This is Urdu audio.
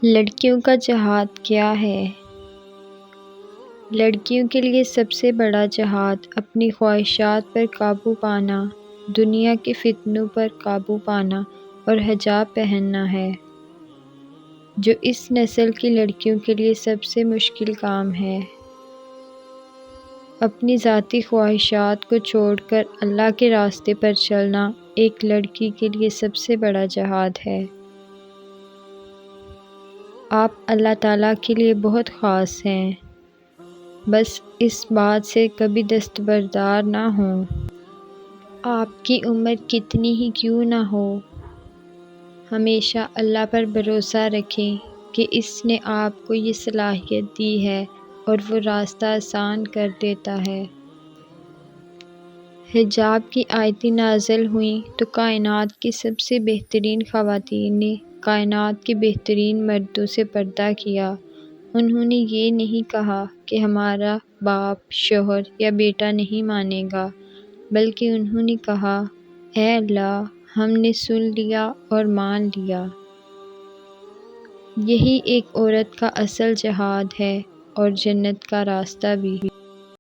لڑکیوں کا جہاد کیا ہے؟ لڑکیوں کے لیے سب سے بڑا جہاد اپنی خواہشات پر قابو پانا، دنیا کے فتنوں پر قابو پانا اور حجاب پہننا ہے، جو اس نسل کی لڑکیوں کے لیے سب سے مشکل کام ہے۔ اپنی ذاتی خواہشات کو چھوڑ کر اللہ کے راستے پر چلنا ایک لڑکی کے لیے سب سے بڑا جہاد ہے۔ آپ اللہ تعالیٰ کے لیے بہت خاص ہیں، بس اس بات سے کبھی دستبردار نہ ہوں۔ آپ کی عمر کتنی ہی کیوں نہ ہو، ہمیشہ اللہ پر بھروسہ رکھیں کہ اس نے آپ کو یہ صلاحیت دی ہے اور وہ راستہ آسان کر دیتا ہے۔ حجاب کی آیتیں نازل ہوئیں تو کائنات کی سب سے بہترین خواتین نے کائنات کے بہترین مردوں سے پردہ کیا۔ انہوں نے یہ نہیں کہا کہ ہمارا باپ، شوہر یا بیٹا نہیں مانے گا، بلکہ انہوں نے کہا، اے اللہ، ہم نے سن لیا اور مان لیا۔ یہی ایک عورت کا اصل جہاد ہے اور جنت کا راستہ بھی۔